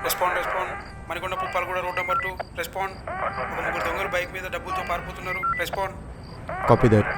Respond respond. Manikonda Puppalaguda road number 2. Respond. ఒక ముగ్గురు దొంగలు బైక్ మీద డబ్బులతో పారిపోతున్నారు. రెస్పాండ్. Copy that.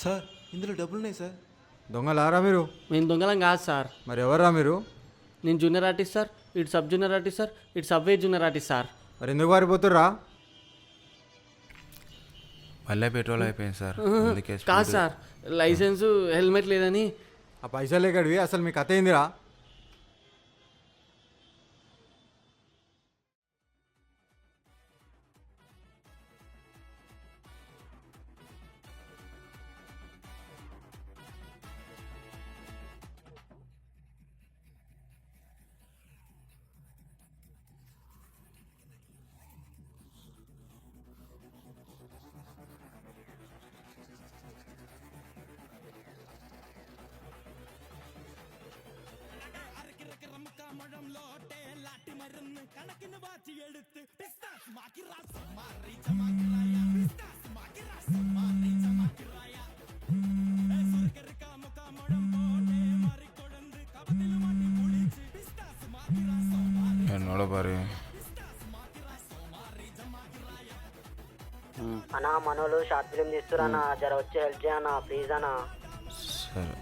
సార్ ఇందులో డబ్బులు ఉన్నాయి సార్. దొంగలారా మీరు? మేము దొంగలం కాదు సార్. మరి ఎవర్రా మీరు? నేను జూనియర్ ఆర్టిస్ట్ సార్, ఇటు సబ్ జూనియర్ ఆర్టిస్ట్ సార్, ఇటు సబ్వే జూనియర్ ఆర్టిస్ట్ సార్. మరి ఎందుకు పారిపోతుర్రా? మళ్ళీ పెట్రోల్ అయిపోయింది సార్. కాదు సార్, లైసెన్సు హెల్మెట్ లేదని. ఆ పైసలు ఎక్కడివి? అసలు మీ కథ ఏందిరా? என்னோட பாரு అన్నా మనోళ్ళు షార్ట్ ఫిలిం తీస్తున్నా, జర వచ్చి హెల్ప్ చేయన్నా ప్లీజ్ అన్నా. సరే.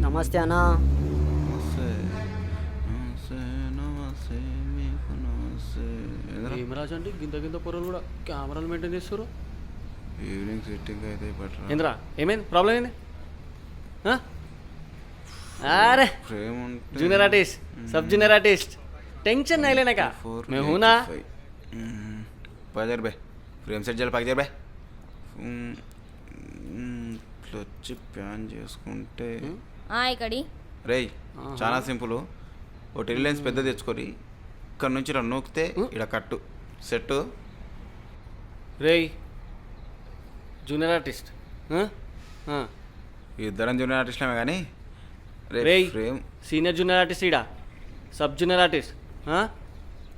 నమస్తే అన్నా. ఏమరాజు అంటే గింత గింత పొరలు కూడా కెమెరాలు మెయింటైన్ చేస్తారు. ఈవినింగ్ సెట్టింగ్ అయితే పట్టరా. ఏంద్రా ఏమైంది? ప్రాబ్లం ఏంది? अरे ప్రేమ ఉంటే जूनियर आर्टिस्ट सब जूनियर आर्टिस्ट टेंशन नहीं लेने का मैं हूं ना 5000 బే ఫ్రేమ్ సెట్ చేయాలి 5000 బే ఇట్లా వచ్చి ప్యాన్ చేసుకుంటే ఇక్కడి రేయ్ చాలా సింపుల్ ఓ టెల్ లెన్స్ పెద్ద తెచ్చుకొని ఇక్కడ నుంచి ఇలా నూకితే ఇక్కడ కట్టు సెట్ रे जूनियर आर्टिस्ट हाँ हाँ ఇద్దరం జూనియర్ ఆర్టిస్ట్లమే కానీ రే ఫ్రేమ్ సీనియర్ జూనియర్ ఆర్టిస్ట్ ఈడా సబ్ జూనియర్ ఆర్టిస్ట్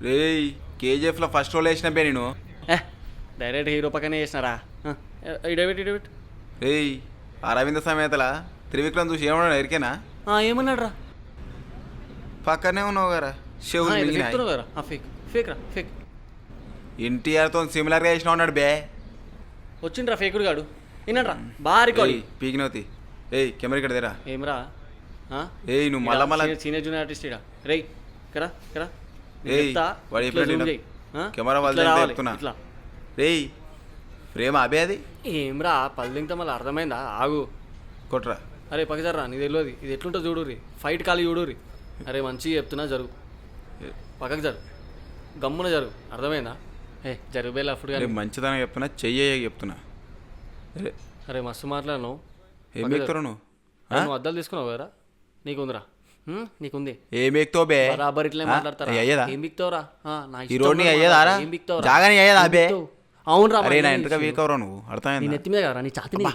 రేయ్ కేజీఎఫ్లో ఫస్ట్ రోల్ వేసిన బే నేను డైరెక్ట్ హీరో పక్కనే చేసినారా ఇడబెట్ రేయ్ అరవింద సమేతల త్రివిక్రమ్ చూసి ఏమన్నా ఎరికేనా ఏమన్నాడు రా పక్కనే ఉన్నావు కదా చెవులు మింగినాయి కదా ఫేక్ ఫేక్ రా ఫేక్ ఎన్టీఆర్తో సిమిలర్గా వేసిన ఉన్నాడు బే వచ్చిండ్రా ఫేకుడు గాడు విన్నాడు రా బాగా రికార్డ్ పీకినవుతి ఏయ్ కెమెరా ఇక్కడ దేరా ఏమ్రా ఏయ్ నువ్వు మళ్ళా మళ్ళా సీనియర్ జూనియర్ ఆర్టిస్ట్ ఈడా రేయ్ కరా కరా ఏయ్ వాడు చెప్పినట్టు కెమెరా వాళ్ళు చెప్తున్నా ఇట్లా రేయ్ ప్రేమ అబే అది ఏమ్రా పల్లెంతా మళ్ళీ అర్థమైందా ఆగు కొట్రా అరే పక్కజర్రా నీ తెలియదు ఇది ఎట్లుంటో చూడుర్రి ఫైట్ కాలి చూడుర్రి అరే మంచిగా చెప్తున్నా జరుగు పక్కకు జరుగు గమ్మున జరుగు అర్థమైందా జరుగు బేలా అప్పుడు కానీ మంచిదనం చెప్తున్నా చెయ్యే చెప్తున్నా అరే మస్తు మాట్లాడను ఏం ఎక్కుతావు నువ్వు నువ్వు అద్దాలు తీసుకున్నావు కదా నీకుందిరా నీకుంది ఏం ఎక్కుతావు బే బరాబర్ ఇట్లే మాట్లాడతారా అయ్యేదా ఏం బిక్తావురా ఈ రోడ్ నీ అయ్యేదారా ఏం బిక్తావురా జాగాని అయ్యేదా బే అవునరా అరే నా ఇంటికి వీక్ అవరా నువ్వు నీ అర్థమైందా నెత్తి మీద కదా నీ ఛాతీని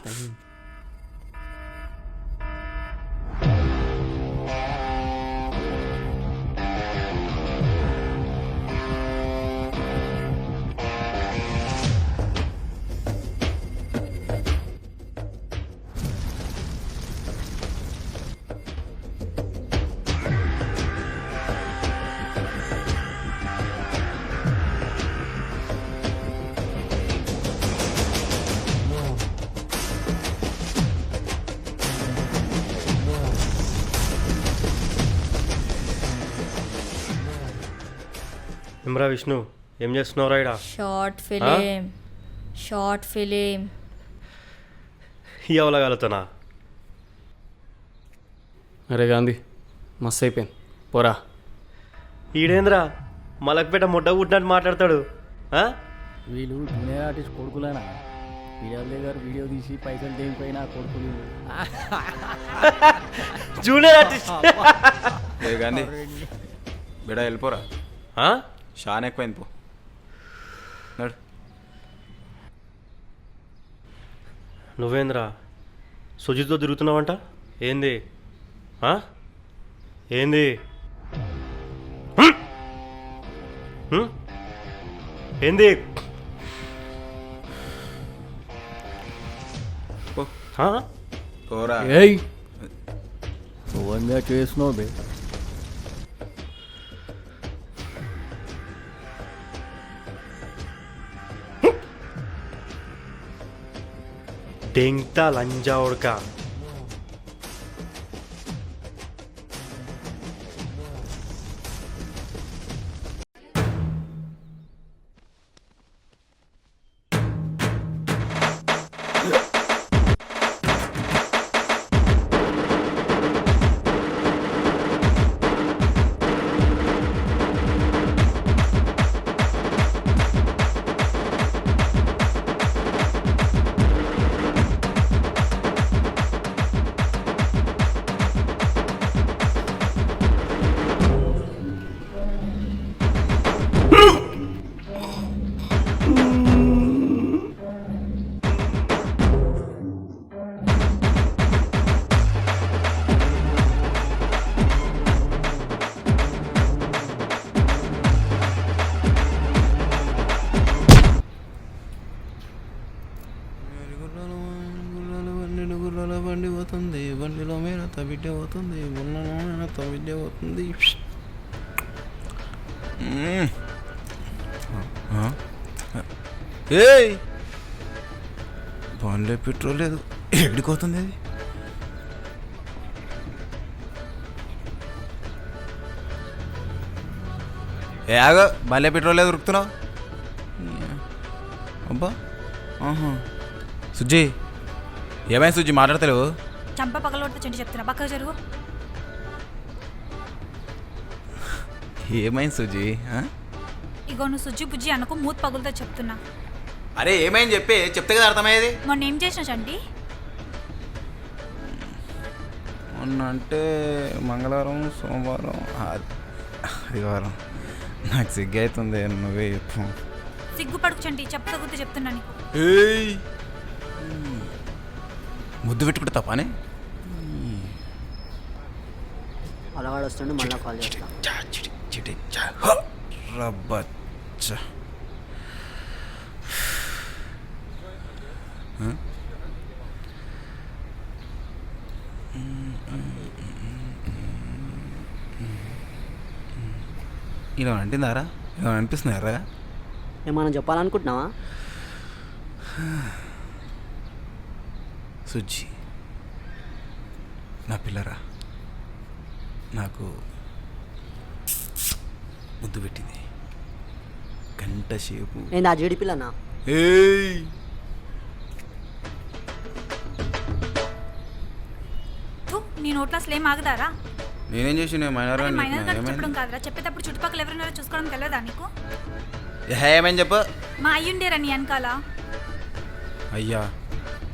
ఇమ్రా విష్ణు ఏం చేస్తున్నావు రైడా షార్ట్ ఫిలిం ఇవ్వగలుగుతానా అరే గాంధీ మస్తు అయిపోయింది పోరా ఈడేంద్రా మలక్పేట ముడ్డ పుట్టినట్టు మాట్లాడతాడు వీళ్ళు జూనియర్ ఆర్టిస్ట్ కొడుకులేనా వీళ్ళ గారు వీడియో తీసి పైసలు దేనిపోయినా కొడుకులు జూనియర్ ఆర్టిస్ట్ ఏ గాంధీ బెడా వెళ్ళిపోరా షాన్ ఎక్కువైంది పో నడు నువ్వేంద్రా సుజిత్తో తిరుగుతున్నావంట ఏంది ఏంది ఏంది పోరా ఏయ్ నువ్వు చేసినావు బే డెంగ్తా లంజా ఉడక బండి పోతుంది బండిలో మీద తబిడ్డ పోతుంది ఉన్న తబిడ్డ పోతుంది ఏయ్ బండిలో పెట్రోల్ లేదు ఎడిపోతుంది అది ఏగో బండిలో పెట్రోల్ లేదు ఉరుకుతున్నావు అబ్బా సుజ్జి ఏమైనా సుజ్జి మాట్లాడతలేవు చంప పగలొట్టు చెంటి చెప్తున్నా పక్కకు జరుగు ఏమైంది సుజీ ఆ? ఇగో నువ్వు సుజ్జి బుజ్జి అనుకో మూత్ పగులుతో చెప్తున్నా. అరే ఏమైంది చెప్తే కదా అర్థమయ్యేది. మొన్న ఏం చేసిన చంటి? మొన్న అంటే మంగళవారం సోమవారం ఆదివారం నాకు సిగ్గు అవుతుంది నువ్వే చెప్పు. సిగ్గుపడుకు చంటి, చెప్పగలిగితే చెప్తున్నా నీకు. ఏయ్ ముద్దు పెట్టుకుంటే తప్పనే. అలవాడు వస్తుండే మళ్ళీ కాల్ చేస్తా. రబ్బచ్చ ఇలా అంటుందారా? ఇలా అనిపిస్తున్నారా? ఏమన్నా చెప్పాలనుకుంటున్నావా? సుజ్జి నా పిల్లరా నాకు ముద్దు పెట్టింది గంట సేపు. ఏంది ఆ జీడి పిల్లనా? ఏయ్ నీ నోట్లో అసలు ఏం ఆగదారా? నేనేం చేసి నేను మైనర్ మైనర్ గారికి చెప్పడం కాదురా, చెప్పేటప్పుడు చుట్టుపక్కల ఎవరున్నారో చూసుకోవడం తెలియదా నీకు? ఏమని చెప్పు. మా అయ్యుండేరా నీ వెనకాల. అయ్యా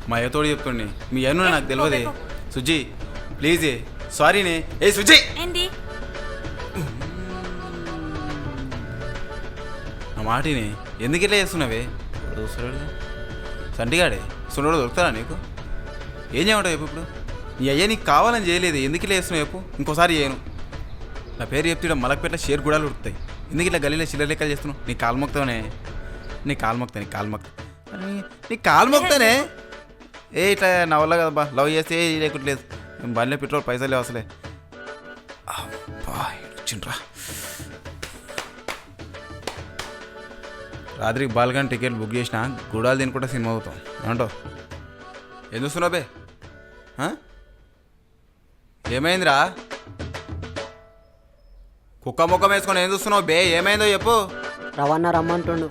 మా అయ్యతోడు చెప్తుండే మీ అయ్యను నాకు తెలియదే. పో. సుజ్జి ప్లీజ్ సారీనే. ఏ సుజ్జి ఏంది? నా మాటిని ఎందుకు ఇట్లా చేస్తున్నావే? దోస్తుడు సంటిగాడే సున్నోడు దొరుకుతారా నీకు? ఏం చేయమంటావు చెప్పు ఇప్పుడు? నీ అయ్యా నీకు కావాలని చేయలేదు, ఎందుకు ఇట్లా చేస్తున్నావు చెప్పు? ఇంకోసారి చేయను. నా పేరు చెప్తే మలకపేట షేర్ గుడాలు ఉడుకుతాయి. ఎందుకు ఇట్లా గల్లీలో చిల్లర లెక్కలు చేస్తున్నావు? నీ కాల్మొక్తానే, నీ కాల్మొక్తానే. ఏ ఇట్లా నా వల్ల కదా బా, లవ్ చేస్తే లేకుంటలేదు. బండిలో పెట్రోల్ పైసలు లేవు అసలే. అబ్బా వచ్చిండ్రా. రాత్రికి బాల్గన్ టికెట్ బుక్ చేసిన, గుడాలు తినుకుంటా సినిమా అవుతాం. ఏమంటావు? ఏం చూస్తున్నావు బే? ఏమైందిరా? కుక్క ముఖం వేసుకొని ఏం చూస్తున్నావు బే? ఏమైందో చెప్పు. రవణ రమ్మంటుండు.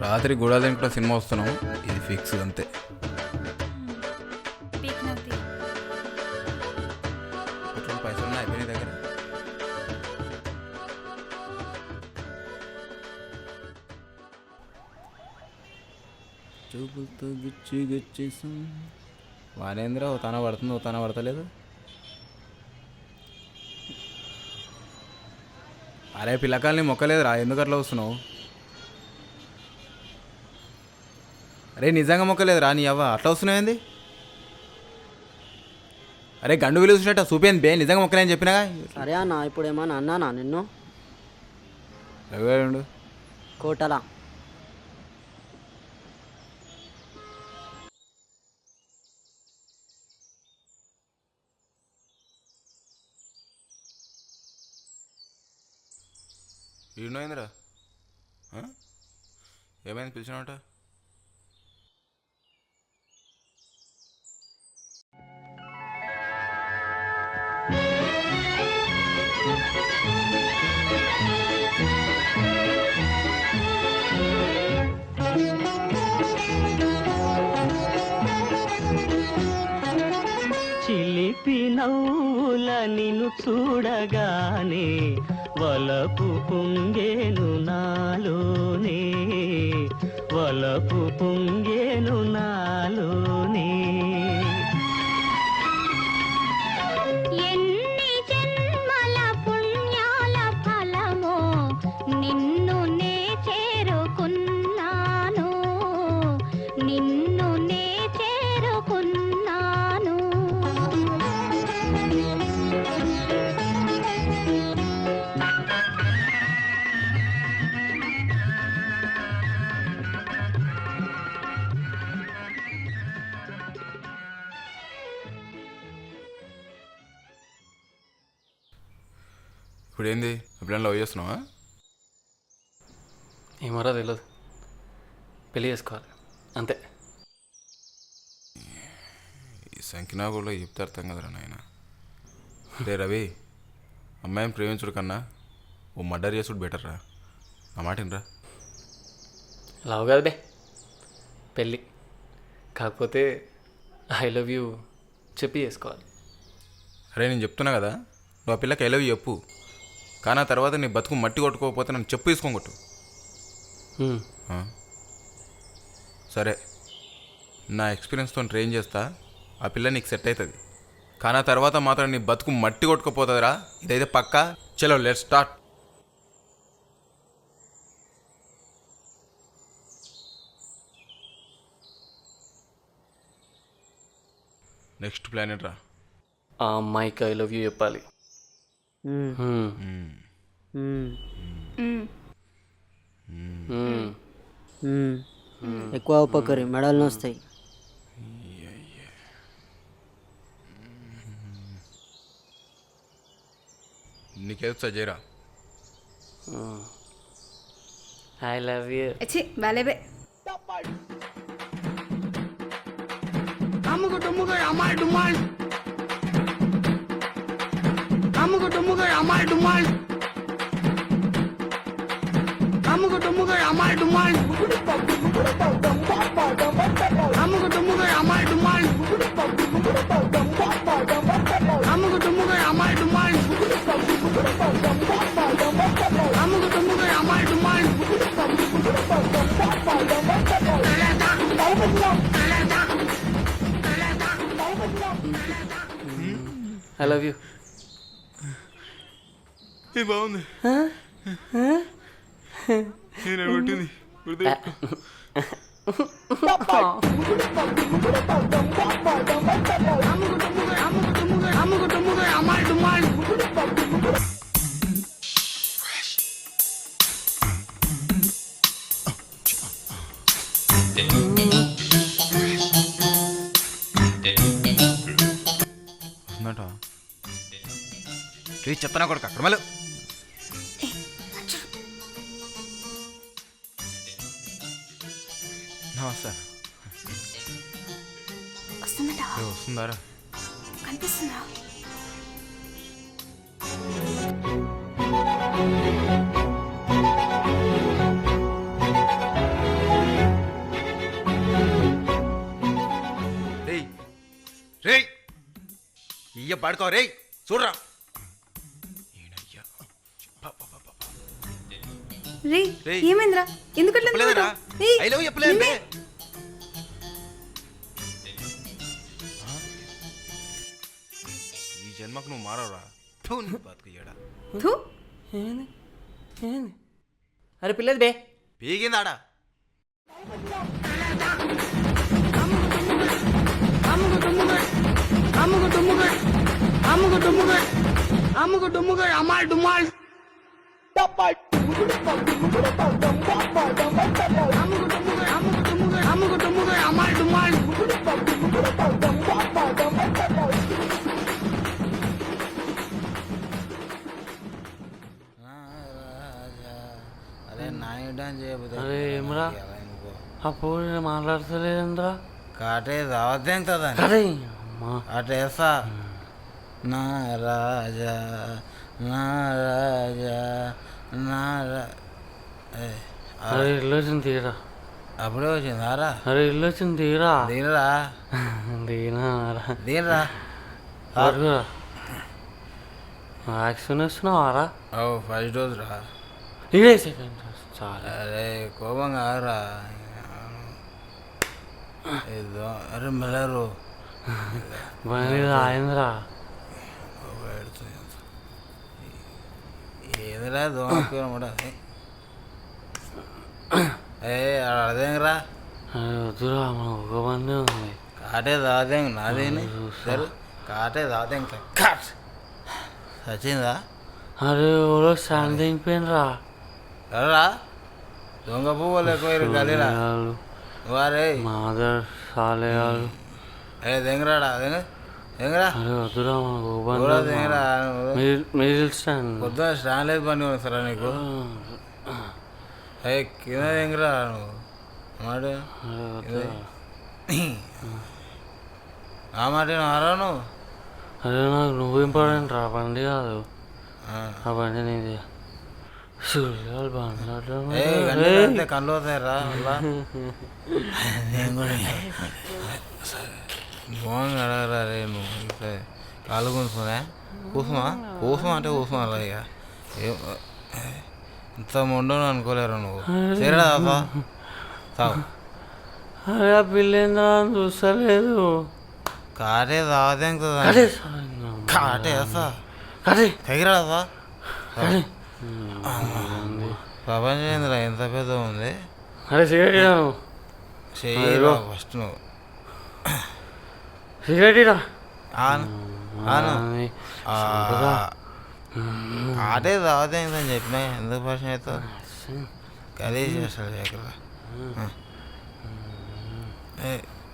రాత్రి గుడాలు తినుకుంటా సినిమా వస్తున్నాం, ఇది ఫిక్స్ అంతే. పెట్రోల్ పైసలు ఉన్నాయి అయిపోయిన దగ్గర. చూపులతో గుచ్చేసాం. వానేంద్ర ఓ తన పడుతుంది, ఓ తన పడతలేదు. అరే పిల్లకాయలని మొక్కలేదురా, ఎందుకు అట్లా వస్తున్నావు? అరే నిజంగా మొక్కలేదురా నీ అవ్వ, అట్లా వస్తున్నావేంది? అరే గండు విలువ చూసినట్టు చూపేంది బే, నిజంగా మొక్కలేని చెప్పినాగా. సరే అన్న, ఇప్పుడు ఏమన్నా అన్నానా నిన్ను? ఎవరు కోటలా ఈయనోయిందిరా? ఏమైంది పిలిచినావట? చిలిపి నవ్వుల నిన్ను చూడగానే వలపు పొంగేను నాలోనే, వలపు పొంగేను నాలోనే. ఎన్ని జన్మల పుణ్యాల ఫలమో నిన్ను నే చేరుకున్నాను, నిన్ను నే చేరుకున్నాను. ఇప్పుడు ఏంది ఎప్పుడైనా లవ్ చేస్తున్నావా? ఏమరా తెలియదు, పెళ్ళి చేసుకోవాలి అంతే. ఈ సంఖ్యనాగుల్లో చెప్తే అర్థం కదరా నాయన. రే రవి, అమ్మాయిని ప్రేమించుడు కన్నా ఓ మర్డర్ చేసుడు బెటర్ రా. ఆ మాటరా. లవ్ కాదు బే, పెళ్ళి. కాకపోతే ఐ లవ్ యూ చెప్పి చేసుకోవాలి. అరే నేను చెప్తున్నా కదా, నువ్వు ఆ పిల్లకి ఎలవి చెప్పు, కానీ ఆ తర్వాత నీ బతుకు మట్టి కొట్టుకోకపోతే నన్ను చెప్పు తీసుకొని కొట్టు. సరే, నా ఎక్స్పీరియన్స్తో ట్రైన్ చేస్తా, ఆ పిల్ల నీకు సెట్ అవుతుంది. కానీ ఆ తర్వాత మాత్రం నీ బతుకు మట్టి కొట్టుకోపోతుందిరా, ఇదైతే పక్కా. చలో లెట్స్ స్టార్ట్. నెక్స్ట్ ప్లానెట్ రా. ఆ అమ్మాయికి ఐ లవ్ యూ చెప్పాలి. ఎక్కువ ఉపకరి మెడలు వస్తాయి. నీకేదో సజేరా. I love you. బాలేబే ఐ లవ్ యూ. బాగుంది, కొట్టింది. వస్తుందట చెత్తనా కొడుకు అక్కడ మళ్ళీ నమస్తే. వస్తుందారా? కనిపిస్తుందా? రేయ్ రేయ్ ఇయ్య పడుకో రేయ్, చూడరా. రే ఏమైందిరా? ఎందుకట్లా ఐ లవ్ చెప్పలేదు. ఈ జన్మకు నువ్వు మారవరా. బతుకుయ్యాడా అరే పిల్లది బే పీగిందాడా. అరే ఏమరా అప్పుడు మాట్లాడతలేదంట్రా. కాటే రావద్దేం కదా అరే అటేసా. నా రాజా నా రాజా నా అరే ఇల్లు వచ్చింది తీరా. అప్పుడే వచ్చిందారా? అరే ఇల్లు వచ్చింది తీరా. దీనిరా దీనారా దీనిరా వ్యాక్సిన్ వేస్తున్నావారా? ఫస్ట్ డోస్ రా. ఇదే సెకండ్ డోస్. చాలా అరే కోపం కాదురా. అరే మెలరు బండి ఆయందిరా. ఏదిరా దోమ కూడా అదేంరా. అరే వద్దురా మన ఒక బండి ఉంది. కాటే దాదేం నాదేని సరే కాటే దాదేం కట్ సచిందా. అరే ఎవరో స్టాండ్ దిగిపోయినరా. ఎవరా దొంగ పువ్వులు ఎక్కువ కలిరా వారే మాదర్ సాలేయాలు. ఏ దెంగరాడా దెంగరా. అరే వద్దురా మనకు ఒక బండి. దెంగరా మిడిల్ స్టాండ్ పొద్దున స్టాండ్ లేదు బండి సరే నీకు. ఏ కింద దెంగరా నువ్వు మాట ఆ మాట ఆరా నువ్వు. అరే నాకు నువ్వు ఇంపార్టెంట్ రా, బండి కాదు. ఆ బండి నీది. సూర్యాలు బండి కళ్ళు అవుతాయి రా. నేను కూడా బాగుంది అడగరా రే నువ్వు. కాళ్ళు కూర్చున్నా కూసుమా కూసుమా అంటే కూసుమా అలా ఇక ఏం ఇంత మొండను అనుకోలేరు నువ్వు సరేడా తాత తావు అరే ఆ పిల్ల ఏందా చూస్తలేదు కాటే తాగదేం కదా కాటే వేస్తా తగిరాదా ప్రపంచం ఏందిరా ఎంత పెద్ద ఉంది అరే సిగరెట్ చెయ్యిరా ఫస్ట్ నువ్వు సిగరెట్ ఆను ఆను కాటే తాగదేం అని చెప్పినా ఎందుకు ప్రశ్న అవుతావు కలిసి చేస్తాడు దగ్గర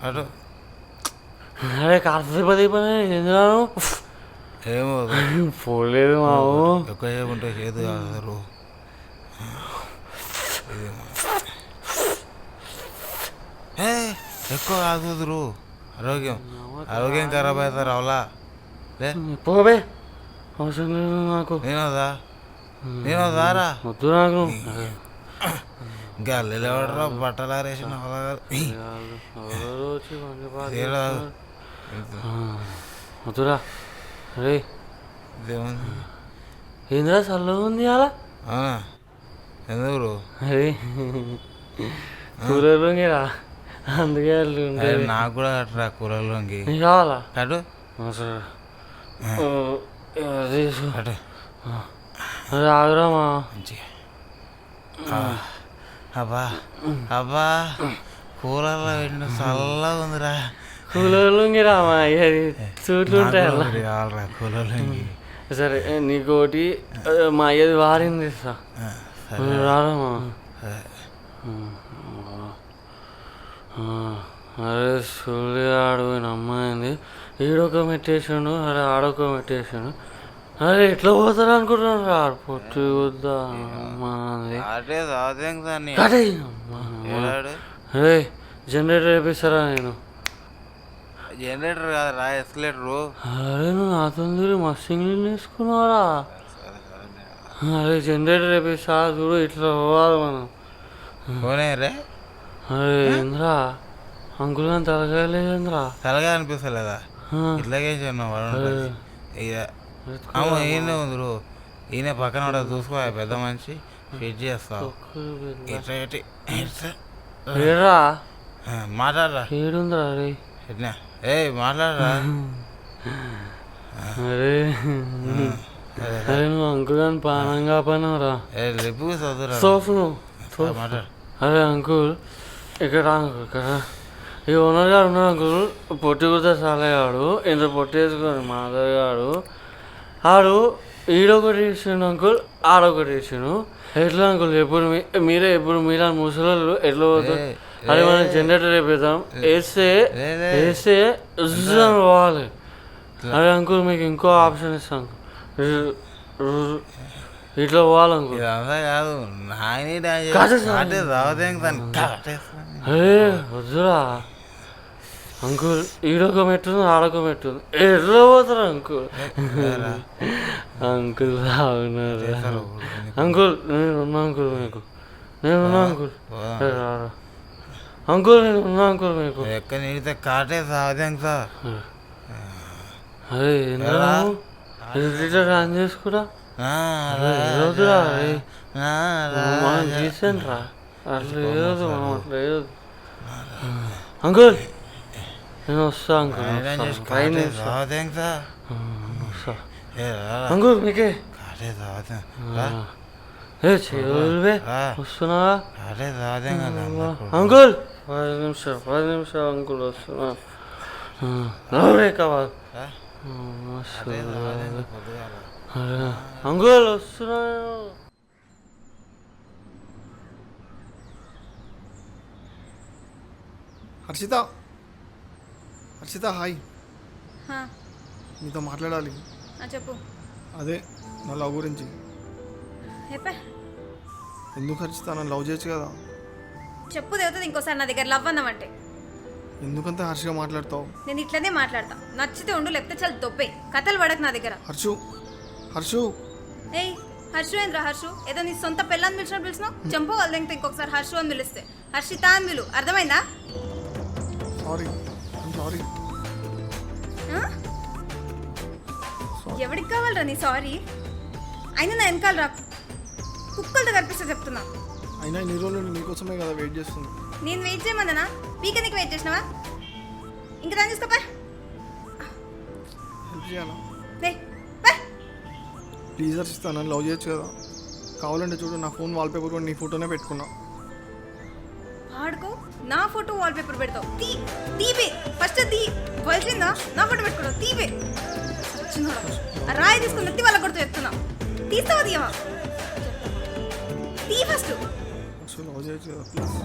అటు అరే కాసేపు ఎందుకు ఏమో పోలేదు మావు ఎక్కువసేపు ఉంటే చేదు కాదు ఎక్కువ కాదురు ఆరోగ్యం ఖరాబ్ అవుతారు అవలా లే పోవే అవసరం లేదు నాకు నేనోదారా వద్దు నాకు గల్లెలు ఎవడరా బట్టలు ఆరేసిన వద్దురా అరే ఏంద్రా చల్లగా ఉంది అలా అవునా ఎందుకు అరే కూలర్ రా అందుకే నాకు కూడా కట్టరా కూరలోకి నీకు కావాలా కట్టు అదే ఆగురామా అబ్బా అబ్బా కూరల్లో పెట్టిన చల్లగా ఉందిరా కూలర్లుంగి రామా సూట్లు ఉంటాయి అలా కావాలరా కూరలోకి సరే నీకోటి మా అయ్యది వారింది రాదమ్మా అరే సూర్య ఆడిపోయిన అమ్మాయింది ఈడొక మెట్టేసాడు అరే ఆడొక మెట్టేసాడు అరే ఎట్లా పోతారు అనుకుంటున్నాను రా పొట్టు వద్దా అమ్మాది అరే జనరేటర్ వేపిస్తారా నేను జనరేటర్ కాదు రా ఎస్కలేటరు అరే నువ్వు నాతో మస్తు ఇంగ్లీష్ వేసుకున్నావారా అరే జనరేటర్ వేపిస్తా చూడు ఇట్లా పోవాలి మనం పోనే రే అరే ఏంద్రా అంకుల్ అని తలగాలేదేంద్రా తలగా అనిపిస్తలేదా ఇట్లాగే వాడు ఇక ఈయన ఉందరు ఈయన పక్కన కూడా చూసుకో పెద్ద మనిషి ఫిట్ చేస్తావు ఏరా మాట్లాడరా ఏడుందిరా అరే ఎట్లా మాట్లాడరా అరే అరే నువ్వు అంకుల్ అని పానంగా పనవరా లిప్పు చదువురా సోఫ్ నువ్వు మాట్లాడు అరే అంకుల్ ఇక్కడ అంకుల్ ఇక్కడ ఈ ఓనర్ గారు ఉన్నారు అంకుల్ పొట్టి కుర్తా సాలగాడు ఇంత పొట్టి వేసుకుని మాధవ్ గాడు ఆడు ఈడొకటి వేసిండు అంకుల్ ఆడొకటి వేసిండు ఎట్లా అంకుల్ ఎప్పుడు మీరే ఎప్పుడు మీరే ముసలు ఎట్లా పోతారు అరే మనం జనరేటర్ వేపిద్దాం వేస్తే పోవాలి అరే అంకుల్ మీకు ఇంకో ఆప్షన్ ఇస్తాను ఇట్లా పోవాలి అంకుల్ ఇదంతా కాదు అరే వద్దురా అంకుల్ ఈడొక మెట్టుంది ఆడొక మెట్టుంది ఎట్లా పోతారు అంకుల్ అంకుల్ రావున్నారు అంకుల్ నేనున్నా అంకుల్ మీకు నేనున్నా అంకుల్ అంకుల్ నేనున్నా అంకుల్ మీకు ఎక్కడ నీడితే కాటే సాధ్యం సార్ అరే ఏంటో రన్ చేసుకురా వద్దురా మనం తీసాను రా అట్లా లేదు మనం అట్లా లేదు అంకుల్ నేను వస్తా అంకుల్ అంకుల్ మీకే చెవులే వస్తున్నా అంకుల్ 5 నిమిషాలు అంకుల్ వస్తున్నా రావే కావాలి అంకుల్ వస్తున్నా హర్షిత హాయ్ నీతో మాట్లాడాలి చెప్పు అదే నా లవ్ గురించి ఎందుకు హర్షిత నన్ను లవ్ చేయొచ్చు కదా చెప్పు దేవుతుంది ఇంకోసారి నా దగ్గర లవ్ అన్నామంటే ఎందుకంత హర్షిగా మాట్లాడతావు నేను ఇట్లనే మాట్లాడతా నచ్చితే ఉండు లేకపోతే చాలా తొప్పే కథలు పడక నా దగ్గర హర్షు ఏయ్ హర్షు ఏంద్రా హర్షు ఏదో నీ సొంత పిల్లని పిలిచినావు చంపు వాళ్ళు ఇంకొకసారి హర్షు అని పిలిస్తే హర్షిత అని పిలు అర్థమైందా సారీ ఎవరికి కావాలరా నీ సారీ? అయినా నా వెనకాల రా, కుక్కలతో కనిపిస్తే చెప్తున్నా. అయినా ఇన్ని రోజులు నీకోసమే కదా వెయిట్ చేస్తుంది. నేను వెయిట్ చేయమన్నానా? వీకెండ్కి వెయిట్ చేసినావా? ఇంకా దాన్ని చూసుకోపా. హెల్ప్ చేయాలా? రే పా. ప్లీజ్ హర్షిత, నన్ను లవ్ చేయొచ్చు కదా. కావాలంటే చూడు, నా ఫోన్ వాల్పేపర్ కూడా నీ ఫోటోనే పెట్టుకున్నా. ఆడుకో, నా ఫోటో వాల్పేపర్ పెడతావు. తీపే ఫస్ట్ తీ. వయసుందా నా ఫోటో పెట్టుకున్నావు? తీపే. ఆ రాయి తీసుకుని నెత్తి వాళ్ళ కొడుతూ ఎత్తున్నా. తీస్తావా తీయవా? తీ ఫస్ట్. అసలు లవ్ చేయొచ్చు కదా ప్లీజ్.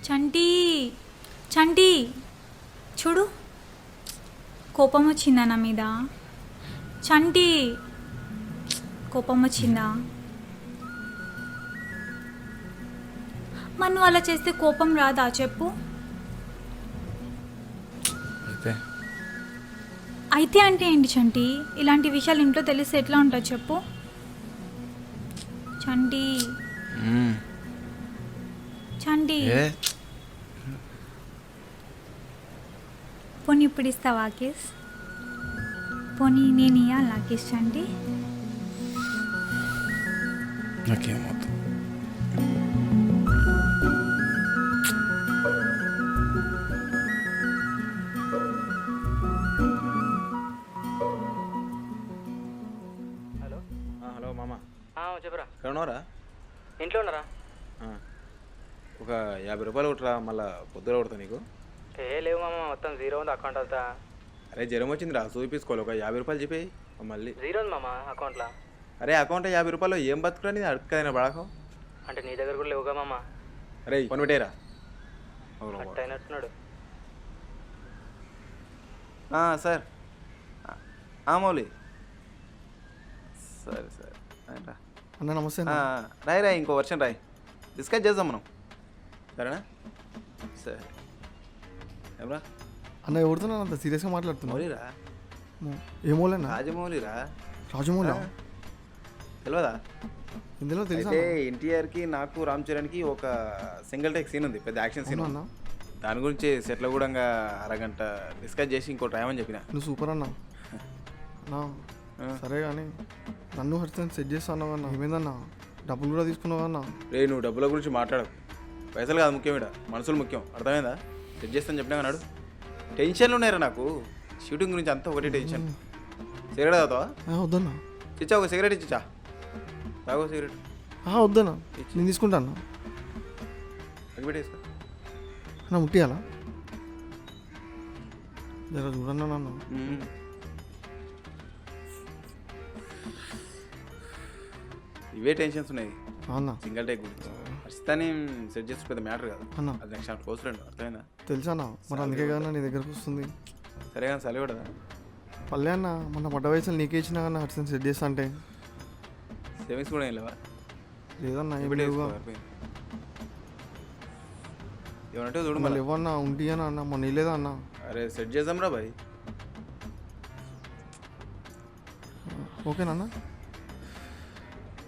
చంటి చంటి చూడు, కోపం వచ్చిందా నా మీద? చంటి, కోపం వచ్చిందా? మనం అలా చేస్తే కోపం రాదా చెప్పు? అయితే అంటే ఏంటి చంటి? ఇలాంటి విషయాలు ఇంట్లో తెలిస్తే ఎట్లా ఉంటుంది చెప్పు? చంటి చంటి, పోనీ ఇప్పుడు ఇస్తావా కిస్? పోనీ నేను ఇవ్వాలా కిస్ చంటి? నాకేమవుతుంది? హలో మామ, చెప్పరా. ఎక్కడ ఉన్నారా? ఇంట్లో ఉన్నారా? ఒక 50 రూపాయలు కొట్టరా, మళ్ళీ పొద్దున కొడతా నీకు. లేవు మామ, మొత్తం జీరో ఉంది అకౌంట్ అంతా. అరే జ్వరం వచ్చిందిరా, చూపించుకోవాలి. ఒక 50 రూపాయలు చెప్పి మళ్ళీ. జీరో ఉంది మామ అకౌంట్లో. అరే అకౌంట్ 50 రూపాయలు ఏం బతుకురా, నీ అడుక్కదైనా పడకం. అంటే నీ దగ్గర కూడా లేవుగా మామ. అరే పని పెట్టేరా. కట్ అయినట్టున్నాడు. సార్ మౌలి, సరే సరే రా. అన్న నమస్తే. రాయి ఇంకో వర్షన్ రాయి, డిస్కస్ చేద్దాం మనం, సరేనా? సరే ఎవరా అన్న? ఎవరితో అంత సీరియస్గా మాట్లాడుతున్నా? మౌలిరా. ఏమోలేనా? రాజమౌళిరా. రాజమౌళి తెలియదా? ఇందులో తెలుసా? అయితే ఎన్టీఆర్కి నాకు రామ్ చరణ్కి ఒక సింగిల్ టేక్ సీన్ ఉంది, పెద్ద యాక్షన్ సీన్. అన్న దాని గురించి సెట్లో కూడా అరగంట డిస్కస్ చేసి ఇంకోటి రాయమని చెప్పిన. నువ్వు సూపర్ అన్నా. సరే కానీ నన్ను హర్షిత సెట్ చేస్తాను అన్న. ఏమైందన్నా? డబ్బులు కూడా తీసుకున్నావు అన్న. రే నువ్వు డబ్బుల గురించి మాట్లాడకు, పైసలు కాదు ముఖ్యం, ఇక్కడ మనుషులు ముఖ్యం, అర్థమైందా? సెట్ చేస్తాను చెప్పినా అన్నాడు. టెన్షన్లు ఉన్నాయరా నాకు, షూటింగ్ గురించి అంతా ఒకటే టెన్షన్. సిగరెట్ తాగుతావా? వద్దన్నా. చిచ్చా ఒక సిగరెట్ ఇచ్చిచ్చా, తాగో సిగరెట్. వద్దన్నా, నేను తీసుకుంటా అన్న. పెట్టేసుకో అన్న. ముట్టియాలా? జర చూడన్నా నన్ను. ఇవే టెన్షన్స్ ఉన్నాయి అన్న. సింగిల్ టేక్ గురించి. ఖచ్చితంగా సెట్ చేసి పెద్ద మ్యాటర్ కాదు అన్న. అది నెక్స్ట్ నాకు క్లోజ్ ఫ్రెండ్, అర్థమైందా? తెలుసా? మరి అందుకే కదా నీ దగ్గరకు వస్తుంది. సరే కానీ సలి కూడా పల్లె అన్న, మన పడ్డ వయసులు నీకే ఇచ్చినా కానీ హర్షిత సెట్ చేస్తా అంటే. సేవింగ్స్ కూడా ఏం లేవా? లేదన్నా, ఏం ఇప్పుడు లేవుగా. ఏమంటే చూడు మళ్ళీ ఇవ్వన్నా ఉంటి అని అన్న. మొన్న ఇల్లేదా అన్న? అరే సెట్ చేద్దాం రా బాయ్. ఓకేనా?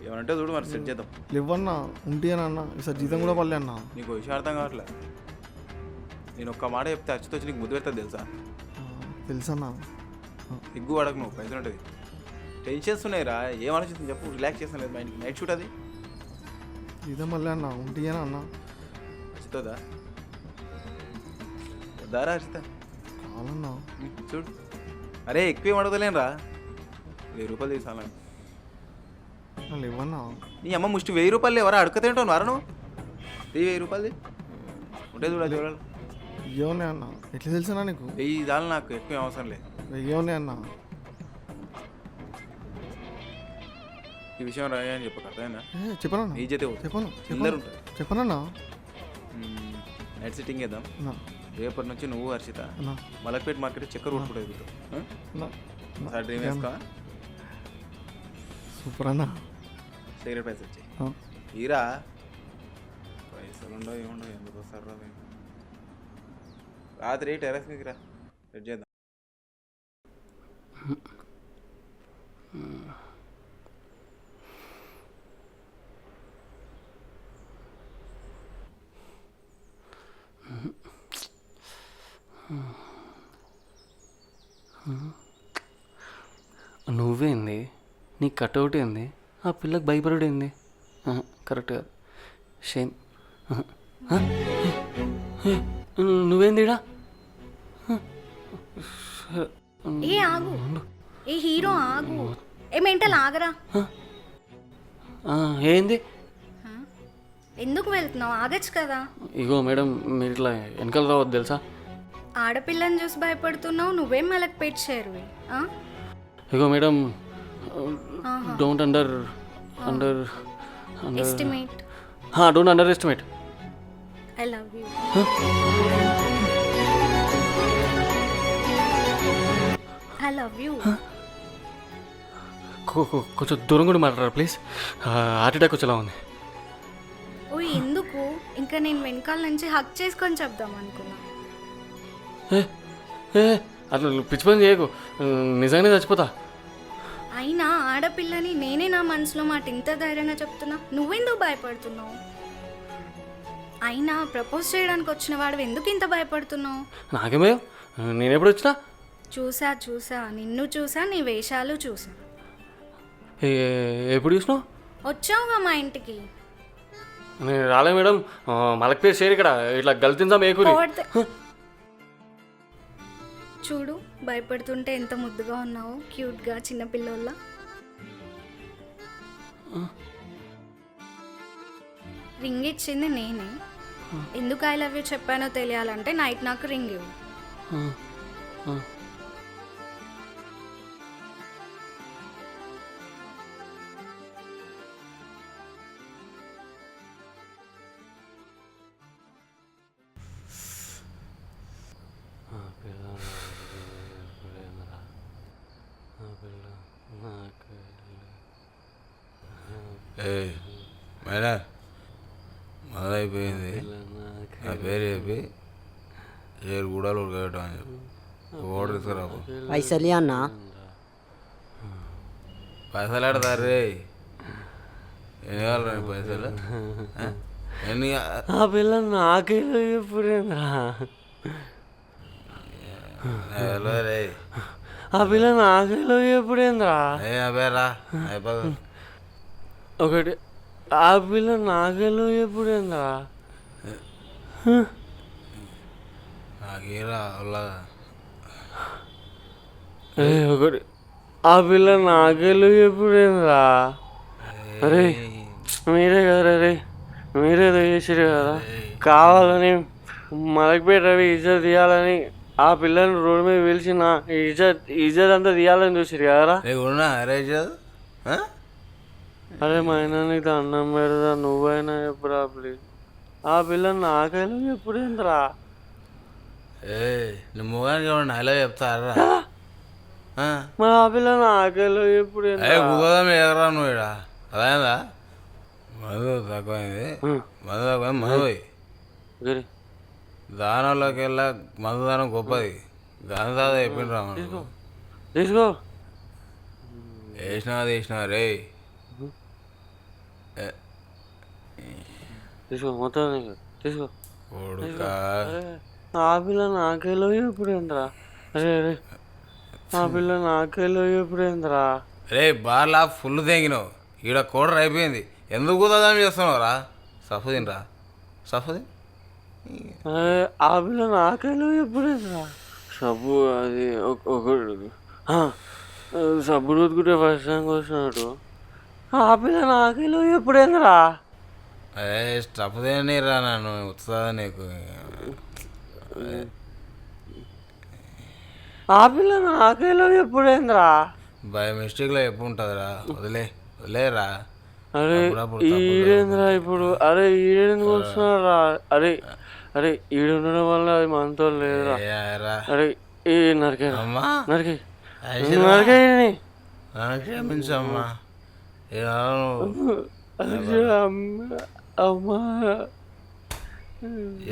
ఏమంటే చూడు మరి సెట్ చేద్దాం. ఇవ్వన్నా ఉంటి అని అన్న. ఈసారి జీతం కూడా పల్లె అన్న. నీకు విషయం అర్థం కావట్లే. నేను ఒక్క మాట చెప్తే అచ్చుతో వచ్చి నీకు ముద్దు పెడతా తెలుసా? తెలుసన్నా. సిగ్గు పడకు నువ్వు, పైసలు ఉంటుంది. టెన్షన్స్ ఉన్నాయిరా, ఏం ఆలోచిస్తుంది చెప్పు, రిలాక్స్ చేస్తాను లేదు మైండ్కి. నైట్ షూట్ అది జీతం మళ్ళీ అన్న ఉంటి అని అన్న. అచ్చుతుందా వద్దారా అర్చిత? కావాలన్నా. చూడు అరే ఎక్కువ అడగలేను రా, 1000 రూపాయలు తీసాను. వాళ్ళు ఇవ్వన్నా. నీ అమ్మ ముష్టి 1000 రూపాయలు ఎవరా అడుగుతుంటావు వరను? 1000 రూపాయలు ఉంటే చూడ చూడాలి. వెయ్యి ఉన్నాయి అన్న. ఎట్లా తెలుసా నీకు? 1000 దాని నాకు ఎక్కువ అవసరం లేదు. 1000 ఉన్నాయి అన్న. ఈ విషయం రాయ అని చెప్పక, అర్థమైందా? చెప్పనన్నా. ఈ జతే చెప్పను. అందరు ఉంటుంది. చెప్పనన్నా. నైట్ సిట్టింగ్ చేద్దాం. రేపటి నుంచి నువ్వు హర్షిత మలక్పేట మార్కెట్ చక్కెర కొట్టుకుంటూ ఎదుగుతావు. సార్ డ్రీమ్ వేసుకో. సూపర్ అన్న. సిగరెట్ పైసలు వచ్చాయి ఈరా. పైసలు ఉండవు ఏముండవు, ఎందుకు వస్తారు రా? రాత్రి టెర్రస్ మీదకి రా, సెట్ చేద్దాం. నువ్వేంది, నీ కట్అవుట్ ఏంది, ఆ పిల్లకి భయపడు ఏంది? కరెక్ట్ కాదు, షేమ్. నువ్వేందిడా? ఏ ఆగు, ఏ హీరో ఆగు, ఏ మెంటల్ ఆగరా. ఏంది? ఎందుకు వెళ్తున్నావు? ఆగచ్చు కదా. ఇగో మేడం, మీరు ఇట్లా వెనకాల రావద్దు తెలుసా. ఆడపిల్లని చూసి భయపడుతున్నావు, నువ్వేం మళ్ళకి పెట్టారు. ఇగో madam, don't underestimate. Don't underestimate. I love you. I love you. కొంచెం దూరం కూడా మాట్లాడారు ప్లీజ్. హార్ట్ అటాక్ వచ్చేలా ఉంది. ఓ ఎందుకు? ఇంకా నేను వెనకాల నుంచి హక్ చేసుకొని చెప్దాం అనుకున్నా. అట్లా పిచ్చి పని చేయకు, నిజంగానే చచ్చిపోతా. అయినా ఆడపిల్లని నేనే నా మనసులో మాట ఇంత ధైర్యంగా చెప్తున్నా, నువ్వెందుకు భయపడుతున్నావు? అయినా ప్రపోజ్ చేయడానికి వచ్చిన వాడు ఎందుకు ఇంత భయపడుతున్నావు? నాకేమయ్యో, నేను ఎప్పుడు వచ్చినా? చూసా నిన్ను చూసా, నీ వేషాలు చూసా. ఎప్పుడు చూసినావు? వచ్చావుగా మా ఇంటికి. నేను రాలే మేడం, మలక్ పేరు షేర్ ఇక్కడ ఇట్లా గల్తిందాం ఏకూరి. చూడు, భయపడుతుంటే ఎంత ముద్దుగా ఉన్నావు, క్యూట్గా చిన్నపిల్లోళ్ళ. రింగ్ ఇచ్చింది నేనే. ఎందుకు ఐ లవ్ యూ చెప్పానో తెలియాలంటే నైట్ నాకు రింగ్ ఇవ్వు. మేడం మొదలైపోయింది. నా పేరు చెప్పి 7 గూడాలు ఉడకటం అని చెప్పి ఓటర్ తీసుకురాకు. పైసలు అన్న. పైసలు ఆడతారు రే. ఎన్ని కావాలి పైసలు? ఎన్ని? ఆ పిల్ల నాకే ఎప్పుడేంద్రా? రే ఆ పిల్ల నాకేలో ఎప్పుడేంద్రా? పేరా అయిపోదు. ఒకటి, ఆ పిల్ల నాకేలో ఎప్పుడేంద్రా? నాకేరా ఒకటి, ఆ పిల్ల నాకేలో ఎప్పుడేంద్రా? అరే మీరే కదా రే, మీరే చేసారు కదా, కావాలని మలక్పేట రవి ఇజ్జత్ తీయాలని ఆ పిల్లని రోడ్డు మీద పిలిచి నా ఇజ్జత్ అంతా తీయాలని చూసారు కదరా. అరే మా అయినా నీకు అన్నం పెడదా, నువ్వైనా ఎప్పుడా ప్లీజ్. ఆ పిల్లని నాకైనా ఎప్పుడేంద్రా? నువ్వు మొగానికి ఏమన్నా హలో చెప్తారా? మరి ఆ పిల్ల నాకైనా ఎప్పుడేంద్రా? కుదరదాం ఎగరా నువ్వు ఇక్కడ అదేందా? మధు తక్కువైంది, మధు తక్కువైంది, మధు పోయి దానంలోకి వెళ్ళా. మధు దానం గొప్పది, గాంధీ దాదా చెప్పిండ్రా మనం. తీసుకో వేసినావా రే. తీసుకో మొత్తం తీసుకో. కొడుకా ఆ పిల్ల నాకేలో ఎప్పుడేంద్రా? అరే అరే ఆ పిల్ల నాకేలో ఎప్పుడేంద్రా? రే బార్లా ఫుల్ తెంగినావు, ఈడ కోడర్ అయిపోయింది. ఎందుకు కుదరదాం చేస్తున్నావు రా? సఫుదీన్ రా, సఫుదీన్. ఆ పిల్ల నాకేలో ఎప్పుడేంద్రా? సబ్బు అది ఒకటి సబ్బు రుద్దుకుంటే ఫస్ట్ టైంకి వచ్చినట్టు. ఆ పిల్ల నాకేలో ఎప్పుడేంద్రా? అదే సఫుదీన్ రా, నన్ను ఉత్సాహం నీకు. ఆ పిల్ల నాకేలో ఎప్పుడేంద్రా? బై మిస్టేక్లో ఎప్పుడు ఉంటుందిరా, వదిలేరా. అరే ఈడేంద్రా ఇప్పుడు? అరే ఈడేందుకు వస్తున్నారా? అరే అరే ఈడు ఉండడం వల్ల అది మనతో లేదురా. అరే ఈ నరికే క్షమించమ్మా. అమ్మా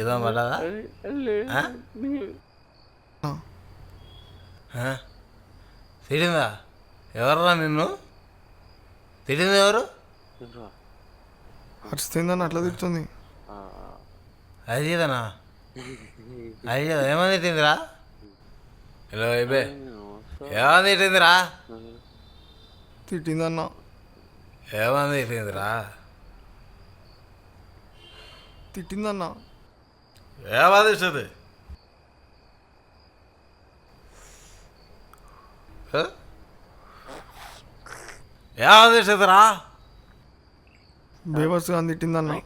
ఏదో పడదా? తిడిందా? ఎవర్రా నిన్ను తిడింది? ఎవరు అరుస్తుందని అట్లా తిడుతుంది. అజీదనా? అయ్యో ఏమని తిట్టిందిరా? హలో అయిపోయి ఏమని తిట్టిందిరా? తిట్టిందన్నా. ఏమని తిట్టిందిరా? తిట్టిందన్నా. ఏమని తిట్టింది? ఏమని తిట్టిందిరా? బేవర్స్గా తిట్టిందన్నా.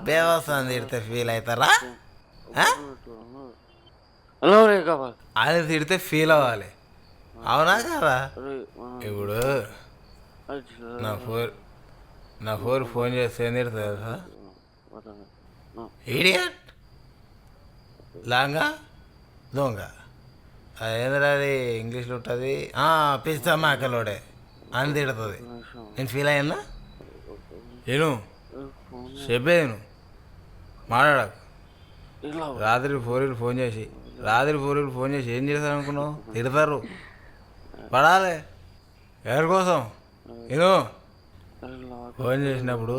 దేవస్థానం తిడితే ఫీల్ అవుతారా? హలో రే కావాలి. ఆయన తిడితే ఫీల్ అవ్వాలి, అవునా కదా? ఇప్పుడు నా ఫోన్ చేస్తే ఏం తిడుతుంది కదా? ఇడియట్, లాంగా, దొంగ, అదేంద్రా అది ఇంగ్లీష్లో ఉంటుంది, పిస్తా మాకలోడే అని తిడుతుంది. నేను ఫీల్ అయ్యా? ఏను చెప్పేను మాట్లాడకు. రాత్రి ఫోన్ చేసి ఏం చేస్తారు అనుకున్నావు? తిడతారు, పడాలి. ఎవరి కోసం? నేను ఫోన్ చేసినప్పుడు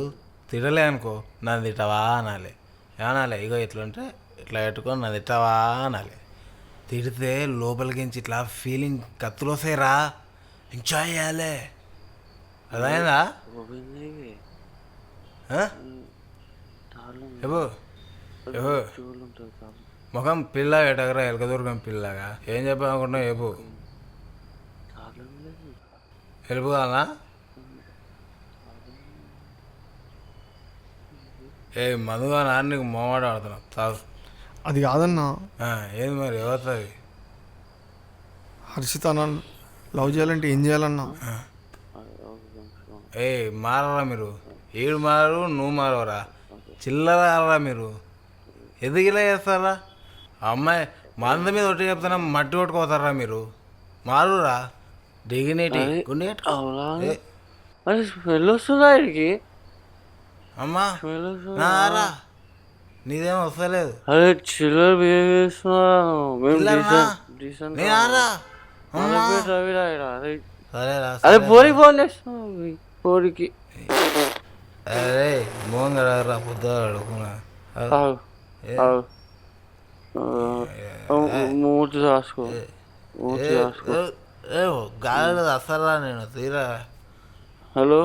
తిట్టలే అనుకో, నన్ను తిట్టవా అనాలి. ఏమనాలి? ఇగో ఇట్లుంటే ఇట్లా పెట్టుకొని నన్ను తిట్టవా అనాలి. తిడితే లోపలికించి ఇట్లా ఫీలింగ్ కత్తులు వస్తాయి రా, ఎంజాయ్ చేయాలి. అదైందా? ముఖం పిల్ల ఎటగరా ఎలకదుర్గం పిల్లగా ఏం చెప్పాలనుకుంటున్నావు చెప్పు. హెల్ప్ కావాలా? ఏ మందుగా నాన్న నీకు మొహమాట ఆడుతున్నావు తాగు. అది కాదన్నా. ఏది మరి ఎవరుతుంది? హర్షిత నన్ను లవ్ చేయాలంటే ఏం చేయాలన్నా? ఏ మారరా మీరు, ఏడు మారు నువ్వు మారవరా, చిల్లరా మీరు. ఎదిగిలా చేస్తారా? అమ్మాయి మంద మీద ఒట్టి చెప్తున్నా మట్టి కొట్టుకోతారా మీరు? మారురా, డిగ్నిటీ స్మెల్ వస్తుందా ఇడికి? అమ్మా నారా, నీదేం వస్తలేదు. అరే చిల్లర బిహేవ్ చేస్తున్నా. అరే పోరికి ఫోన్ చేస్తున్నా, పోరికి. అరే మోహన్ గడరా పొద్దుగా అడుగుతున్నా. మూర్తి రాసుకో, గాలి అసలా నేను తీరా. హలో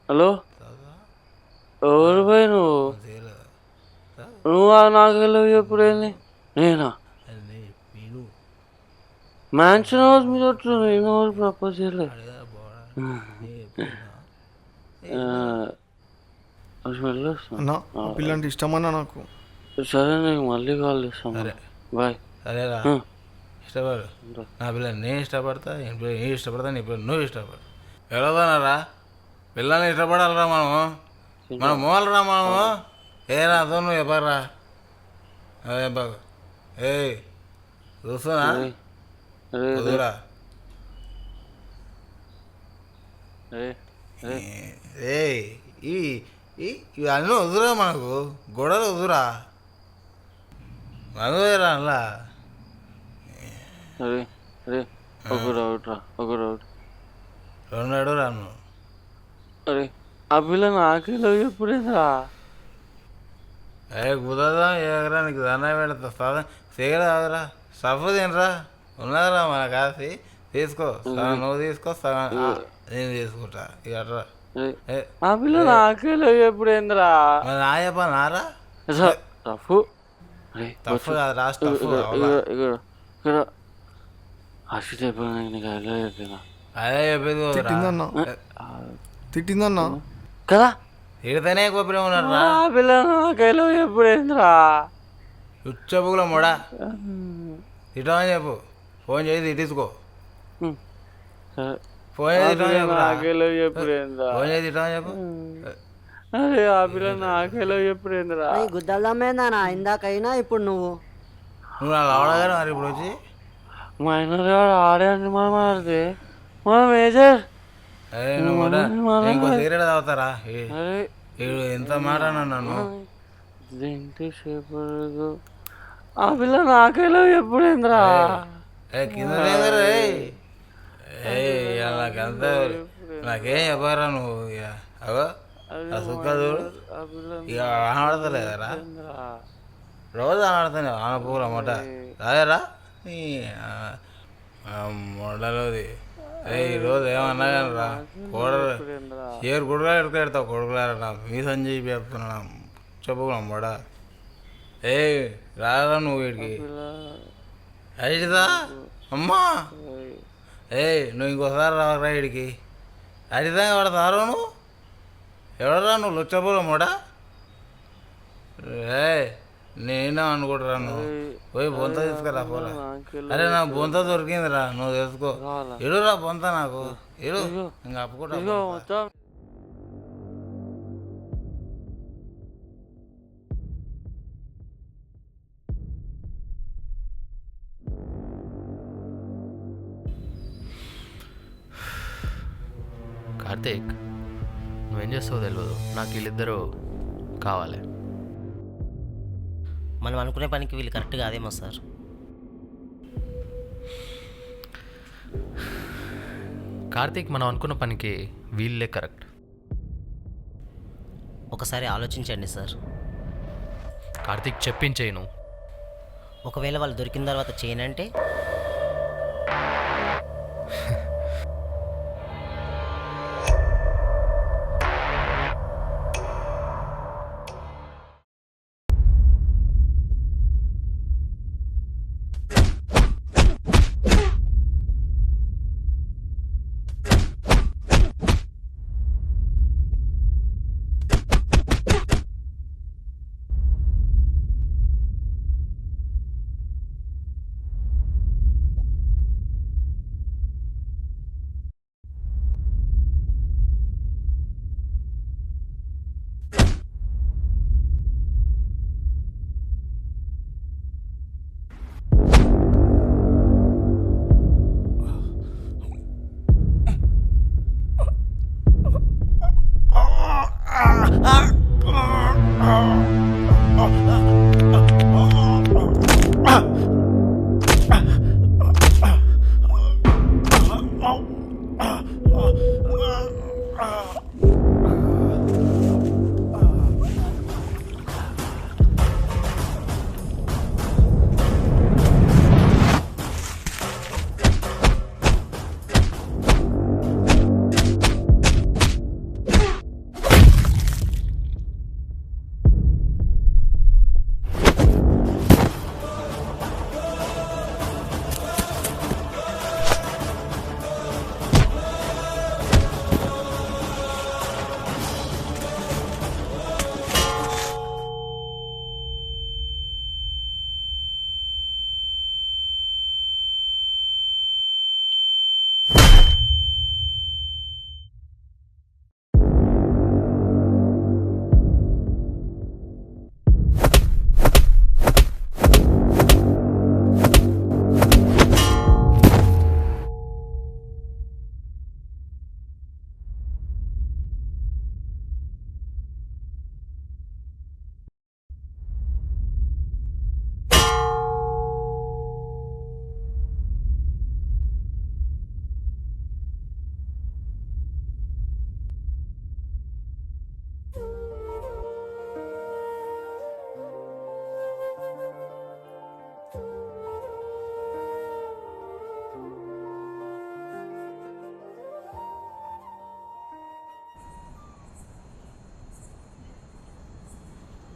హలో, ఎవరు పోయి నువ్వు నాకు ఎప్పుడైంది? నేనా? మ్యాన్షన్ హౌస్ మీద నేను ఎవరు ప్రపోజ్ చేయలేదు. అన్నా పిల్లంటే ఇష్టమన్నా నాకు. సరే నీకు మళ్ళీ కాల్ చేస్తాను. బాయ్. సరేరా, ఇష్టపడు నా పిల్ల. నేను ఇష్టపడతా, నేను ఇష్టపడతా, నీ పిల్ల నువ్వు ఇష్టపడు. ఎవరన్నారా? పిల్లల్ని ఇష్టపడాలరా మనము, మనం మోవాలరా మనము. ఏరా అదో నువ్వు చెప్పరా? అదే బాగు. ఏ చూస్తున్నా కుదురా. ఏ ఇవి అన్నీ వద్దురా మనకు, గొడవలు వద్దురా. మనరా అలా ఒక డౌట్ రా, ఒక డౌట్. రెండు రాను. అరే ఆ పిల్ల నాకేలో ఎప్పుడేంద్రా? కుదరదా? ఏగరా నీకు దండ పెడతా, సిగరా సఫు తినరా. ఉన్నదిరా మన కాసి, తీసుకో. సగం నువ్వు తీసుకో, సగం నేను తీసుకుంటా. ఇక అట్రా. ఆ పిల్ల నాకేలో ఎప్పుడేంద్రా? నాయప్ప నారా తప్పు తప్పు కాదు, రాసి తప్పు. ఇక్కడ హర్షిత నీకు అలా చెప్పినా? అదే చెప్పేది తిట్టిందన్నా కదా. తిడితేనే కొబ్బరి ఉన్నారా? ఆ పిల్ల నాకేలో ఎప్పుడేంద్రా? ఉచ్చబుగుల మొడా తిట్టమని చెప్పు. ఫోన్ చేసి తిట్టించుకో. ఫోన్ చేసి నాకేలో ఎప్పుడేంద్రా? ఫోన్ చేసి తిట్టమని చెప్పు. అరే ఆ పిల్ల నాకేలో ఎప్పుడేంద్రా? గుద్దలమేందనా ఇందాకైనా ఇప్పుడు నువ్వు నా లవడగారు మరి ఇప్పుడు వచ్చి మైనర్ గారు ఆడే అని మాట్లాడితే మా మేజర్ ఇంకో సిగరెట్ తాగుతారా? ఎంత మాట నన్ను. ఎంతసేపు ఆ పిల్ల నాకేలో ఎప్పుడేంద్రా? కింద నాకంతా నాకేం చెప్పారా నువ్వు ఇక అగో ఆ సుక్క చూడు ఇక ఆడతలేదరా రోజు ఆడుతాను ఆన పూల మొట్ట రాదరా మొడలోది ఈరోజు ఏమన్నా కానీ రా కోడలు ఏరు కొడుకులా ఎడుకెడతావు కొడుకులారా మీ సంజయ్ చెప్తున్నా చెప్పుకున్నాం మొడ రారా నువ్వు వీడికి అడిదా అమ్మా నువ్వు ఇంకోసారి రారా వీడికి అడిదా పడతారు నువ్వు ఎవడరా నువ్వు లుచ్చబోలు మొడా నేనే అనుకుంటురా నువ్వు పోయి బొంత తీసుకురా పోరా అరే నాకు బొంత దొరికిందిరా నువ్వు తెలుసుకో ఎడురా బొంత నాకు ఎడు ఇంకా అప్పుకుంటా కార్తీక్ నువ్వేం చేస్తావో తెలియదు నాకు వీళ్ళిద్దరూ కావాలి. మనం అనుకునే పనికి వీళ్ళు కరెక్ట్ కాదేమో సార్. కార్తీక్ మనం అనుకున్న పనికి వీళ్ళే కరెక్ట్. ఒకసారి ఆలోచించండి సార్. కార్తీక్ చెప్పించేయను. ఒకవేళ వాళ్ళు దొరికిన తర్వాత చేయనంటే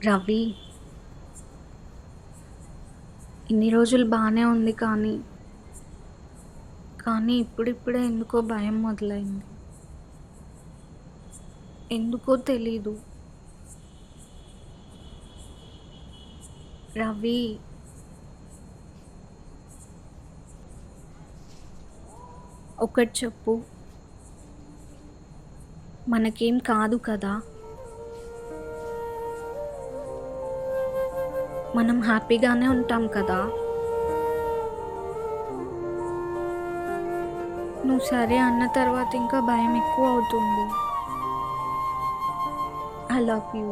రవి ఇన్ని రోజులు బాగానే ఉంది కానీ ఇప్పుడిప్పుడే ఎందుకో భయం మొదలైంది. ఎందుకో తెలీదు. రవి ఒకటి చెప్పు, మనకేం కాదు కదా? మనం హ్యాపీగానే ఉంటాం కదా? నువ్వు సరే అన్న తర్వాత ఇంకా భయం ఎక్కువ అవుతుంది. I love you.